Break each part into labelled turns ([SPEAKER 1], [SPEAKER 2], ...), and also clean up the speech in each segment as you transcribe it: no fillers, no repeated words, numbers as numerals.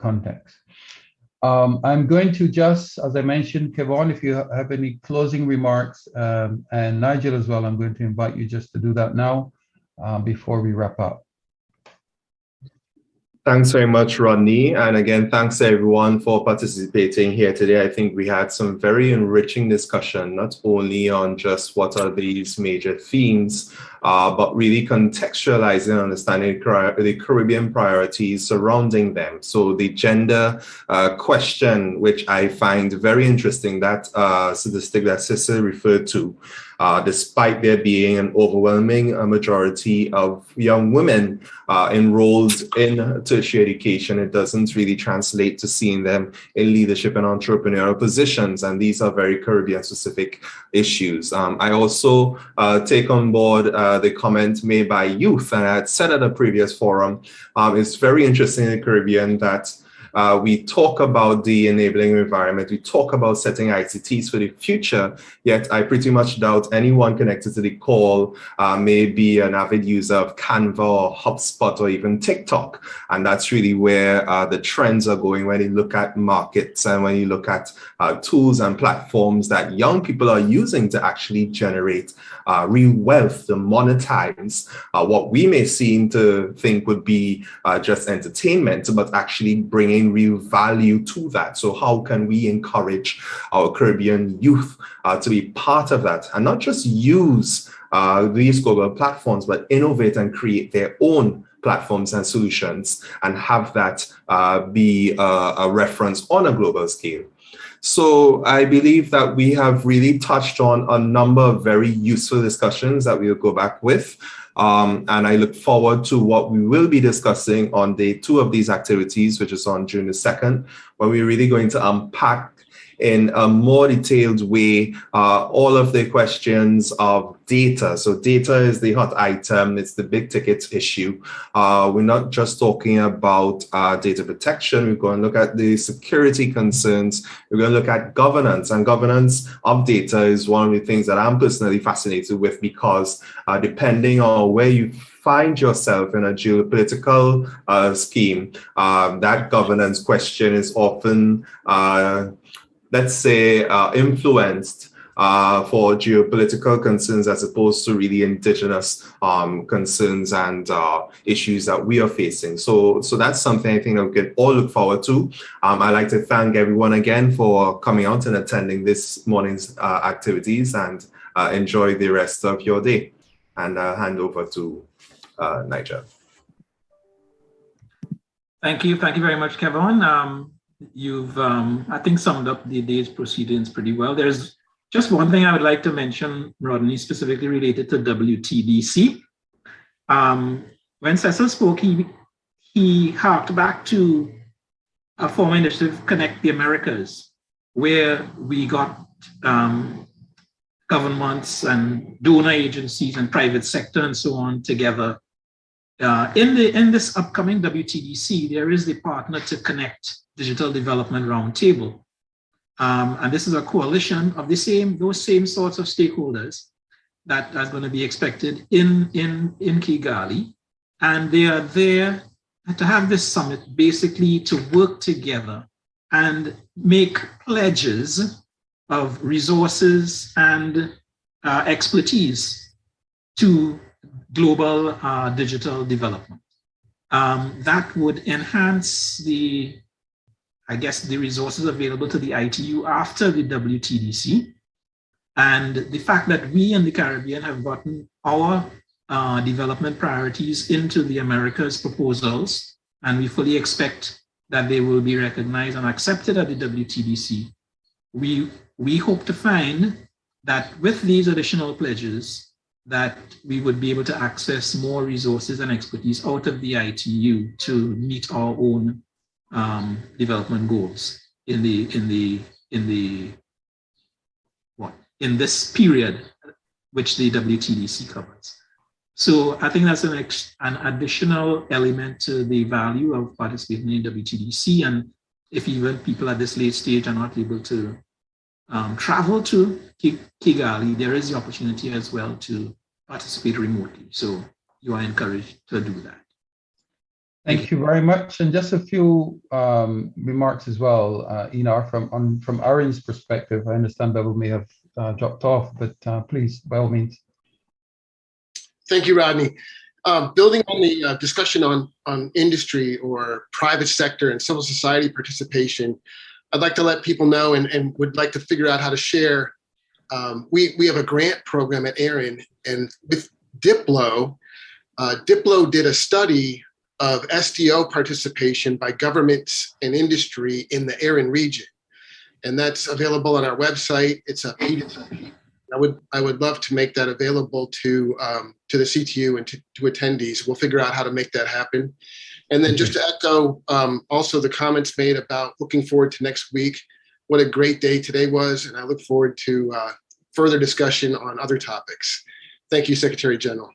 [SPEAKER 1] context. I'm going to just, as I mentioned, Kevon, if you have any closing remarks, and Nigel as well, I'm going to invite you just to do that now before we wrap up.
[SPEAKER 2] Thanks very much, Rodney. And again, thanks to everyone for participating here today. I think we had some very enriching discussion, not only on just what are these major themes, but really contextualizing and understanding the Caribbean priorities surrounding them. So the gender question, which I find very interesting, that statistic that Sister referred to, despite there being an overwhelming majority of young women enrolled in tertiary education, it doesn't really translate to seeing them in leadership and entrepreneurial positions. And these are very Caribbean-specific issues. I also take on board the comment made by youth, and I had said at a previous forum, it's very interesting in the Caribbean that we talk about the enabling environment, we talk about setting ICTs for the future, yet I pretty much doubt anyone connected to the call may be an avid user of Canva or HubSpot or even TikTok. And that's really where the trends are going when you look at markets and when you look at tools and platforms that young people are using to actually generate real wealth, to monetize what we may seem to think would be just entertainment, but actually bringing real value to that. So how can we encourage our Caribbean youth to be part of that and not just use these global platforms, but innovate and create their own platforms and solutions and have that be a reference on a global scale. So I believe that we have really touched on a number of very useful discussions that we'll go back with. And I look forward to what we will be discussing on day 2 of these activities, which is on June the 2nd, where we're really going to unpack in a more detailed way all of the questions of data. So data is the hot item, it's the big ticket issue. We're not just talking about data protection, we're going to look at the security concerns, we're going to look at governance, and governance of data is one of the things that I'm personally fascinated with, because depending on where you find yourself in a geopolitical scheme, that governance question is often let's say, influenced for geopolitical concerns as opposed to really indigenous concerns and issues that we are facing. So that's something I think that we can all look forward to. I'd like to thank everyone again for coming out and attending this morning's activities, and enjoy the rest of your day. And I'll hand over to Nigel.
[SPEAKER 3] Thank you very much, Kevon. You've, I think, summed up the day's proceedings pretty well. There's just one thing I would like to mention, Rodney, specifically related to WTDC. When Cecil spoke, he harked back to a former initiative, Connect the Americas, where we got governments and donor agencies and private sector and so on together. In this upcoming WTDC, there is the Partner to Connect Digital Development Roundtable. And this is a coalition of those same sorts of stakeholders that are going to be expected in Kigali. And they are there to have this summit basically to work together and make pledges of resources and expertise to global digital development. That would enhance the resources available to the ITU after the WTDC. And the fact that we in the Caribbean have gotten our development priorities into the Americas proposals, and we fully expect that they will be recognized and accepted at the WTDC. We hope to find that with these additional pledges, that we would be able to access more resources and expertise out of the ITU to meet our own development goals in this period, which the WTDC covers. So I think that's an additional element to the value of participating in WTDC. And if even people at this late stage are not able to travel to Kigali, there is the opportunity as well to participate remotely. So you are encouraged to do that.
[SPEAKER 1] Thank you very much. And just a few remarks as well, Einar, from ARIN's perspective. I understand Bevel may have dropped off, but please, by all means.
[SPEAKER 4] Thank you, Rodney. Building on the discussion on industry or private sector and civil society participation, I'd like to let people know and would like to figure out how to share. We have a grant program at ARIN, and with Diplo, Diplo did a study of SDO participation by governments and industry in the ARIN region. And that's available on our website. It's a I would love to make that available to the CTU and to attendees. We'll figure out how to make that happen. And then just to echo also the comments made about looking forward to next week. What a great day today was, and I look forward to further discussion on other topics. Thank you, Secretary General.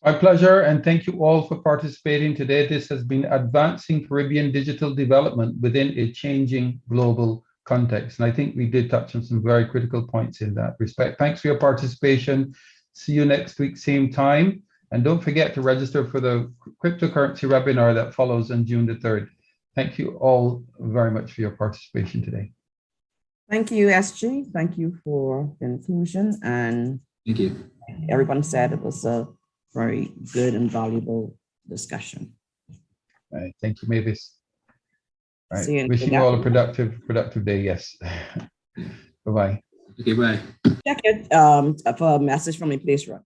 [SPEAKER 1] My pleasure, and thank you all for participating today. This has been Advancing Caribbean Digital Development within a changing global context. And I think we did touch on some very critical points in that respect. Thanks for your participation. See you next week, same time. And don't forget to register for the cryptocurrency webinar that follows on June the 3rd. Thank you all very much for your participation today.
[SPEAKER 5] Thank you, SG. Thank you for the inclusion. And
[SPEAKER 3] Thank you.
[SPEAKER 5] Everyone said it was a very good and valuable discussion.
[SPEAKER 1] All right. Thank you, Mavis. All
[SPEAKER 5] See you
[SPEAKER 1] right.
[SPEAKER 5] in
[SPEAKER 1] Wishing you all a productive day. Yes. Bye-bye.
[SPEAKER 3] Okay, bye.
[SPEAKER 5] Check it for a message from me, please, Rod.